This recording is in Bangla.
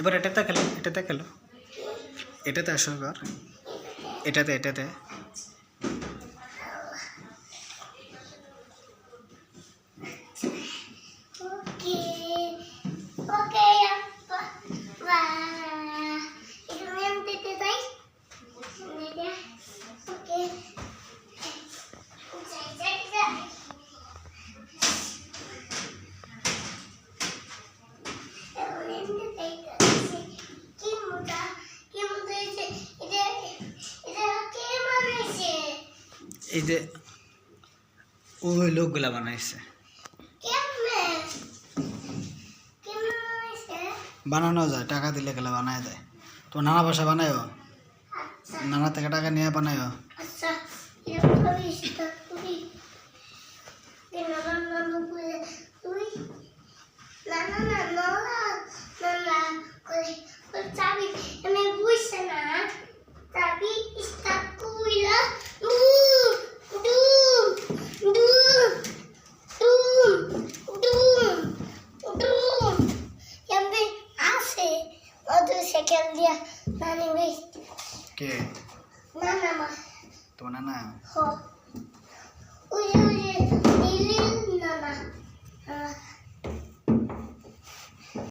এবার এটাতে খেলো এটাতে আসো এবার এটাতে এই যে ওই লোকগুলা বানাইছে বানানো যায় টাকা দিলে গেলে বানায় যায় তো নানা ভাষা বানায় নানা থেকে টাকা নিয়ে বানায় কে তোমার নানা Nana.